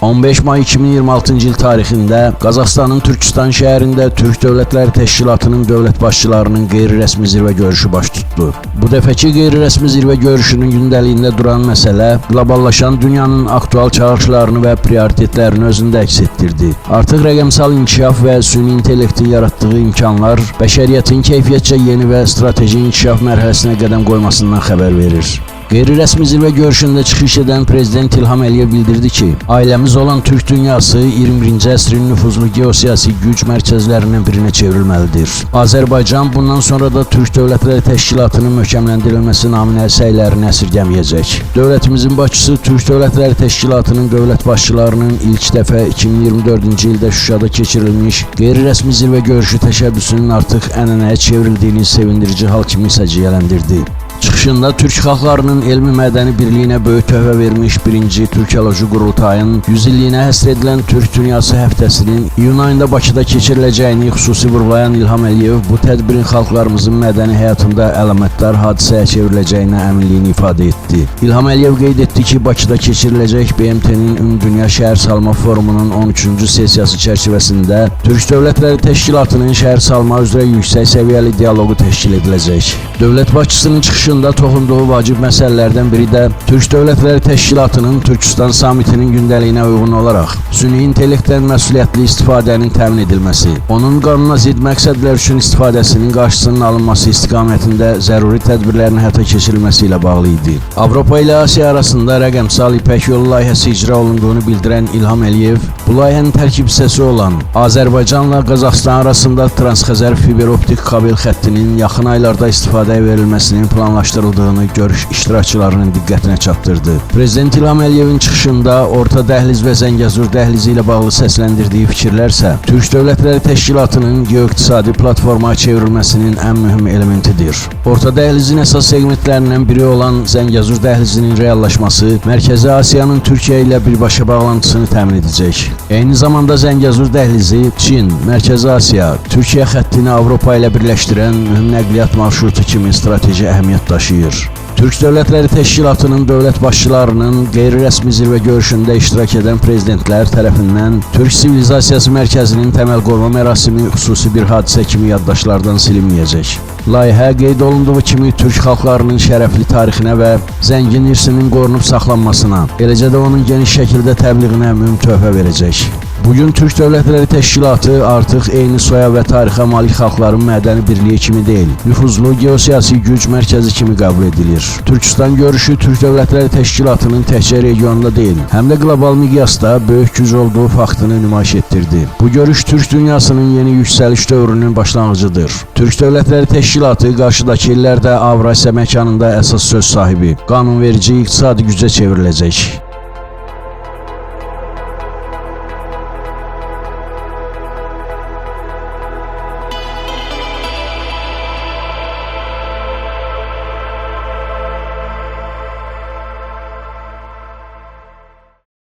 15 may 2026-cı il tarixində Qazaxıstanın Türkistan şəhərində Türk Dövlətləri Təşkilatının dövlət başçılarının qeyri-rəsmi zirvə görüşü baş tutdu. Bu dəfəki qeyri-rəsmi zirvə görüşünün gündəliyində duran məsələ qloballaşan dünyanın aktual çağırışlarını və prioritetlərini özündə əks etdirdi. Artıq rəqəmsal inkişaf və süni intellektin yaratdığı imkanlar bəşəriyyətin keyfiyyətcə yeni və strateji inkişaf mərhələsinə qədəm qoymasından xəbər verir. Qeyri-rəsmi zirvə görüşündə çıxış edən Prezident İlham Əliyev bildirdi ki, ailəmiz olan Türk dünyası 21-ci əsrin nüfuzlu geosiyasi güc mərkəzlərindən birinə çevrilməlidir. Azərbaycan bundan sonra da Türk Dövlətləri Təşkilatının möhkəmləndirilməsi naminə səylərini əsirgəməyəcək. Dövlətimizin başçısı Türk Dövlətləri Təşkilatının dövlət başçılarının ilk dəfə 2024-cü ildə Şuşada keçirilmiş qeyri-rəsmi zirvə görüşü təşəbbüsünün artıq ənənəyə çevrildiyini sevindirici hal kimi səciyyələndirdi. Çıxışında Türk xalqlarının elmi-mədəni birliyinə böyük töhfə vermiş 1-ci Türkoloji Qurultayın 100 illiyinə həsr edilən Türk Dünyası həftəsinin iyun ayında Bakıda keçiriləcəyini xüsusi vurğulayan İlham Əliyev bu tədbirin xalqlarımızın mədəni həyatında əlamətdar hadisəyə çevriləcəyinə əminliyini ifadə etdi. İlham Əliyev qeyd etdi ki, Bakıda keçiriləcək BMT-nin Ümumdünya Şəhər Salma Forumunun 13-cü sessiyası çərçivəsində Türk Dövlətləri Təşkilatının şəhər salma üzrə yüksək səviyyəli dialoqu təşkil ediləcək. Dövlət başçısının çıxışında toxunduğu vacib məsələlərdən biri də Türk Dövlətləri Təşkilatının Türkistan samitinin gündəliyinə uyğun olaraq süni intellektdən məsuliyyətli istifadənin təmin edilməsi, onun qanuna zidd məqsədlər üçün istifadəsinin qarşısının alınması istiqamətində zəruri tədbirlərin həyata keçirilməsi ilə bağlı idi. Avropa ilə Asiya arasında rəqəmsal İpək yolu layihəsi icra olunduğunu bildirən İlham Əliyev, bu layihənin tərkib hissəsi olan Azərbaycanla Qazaxıstan arasında Transxəzər fiber optik kabel xəttinin yaxın aylarda istifadəyə verilməsinin planlaşdırıldığını görüş iştirakçılarının diqqətinə çatdırdı. Prezident İlham Əliyevin çıxışında Orta Dəhliz və Zəngəzur dəhlizi ilə bağlı səsləndirdiyi fikirlərsə Türk Dövlətləri Təşkilatının geoiqtisadi platformaya çevrilməsinin ən mühüm elementidir. Orta Dəhlizin əsas segmentlərindən biri olan Zəngəzur dəhlizinin reallaşması Mərkəzi Asiyanın Türkiyə ilə birbaşa bağlantısını təmin edəcək. Eyni zamanda Zəngəzur dəhlizi Çin, Mərkəzi Asiya, Türkiyə xəttini Avropa ilə birləşdirən mühüm nəqliyyat marşrutu kimi strateji əhəmiyyət daşıyır. Türk Dövlətləri Təşkilatının dövlət başçılarının qeyri-rəsmi zirvə görüşündə iştirak edən prezidentlər tərəfindən Türk Sivilizasiyası Mərkəzinin təməl qoyma mərasimi xüsusi bir hadisə kimi yaddaşlardan silinməyəcək. Layihə qeyd olunduğu kimi Türk xalqlarının şərəfli tarixinə və zəngin irsinin qorunub saxlanmasına, eləcə də onun geniş şəkildə təbliğinə mühüm töhfə verəcək. Bugün Türk Dövlətləri Təşkilatı artıq eyni soya və tarixə malik xalqların mədəni birliyi kimi deyil, nüfuzlu geosiyasi güc mərkəzi kimi qəbul edilir. Türkistan görüşü Türk Dövlətləri Təşkilatının təkcə regionda deyil, həm də qlobal miqyasda böyük güc olduğu faktını nümayiş etdirdi. Bu görüş Türk dünyasının yeni yüksəliş dövrünün başlanğıcıdır. Türk Dövlətləri Təşkilatı qarşıdakı illərdə Avrasiya məkanında əsas söz sahibi, qanunverici iqtisadi gücə çevriləcək.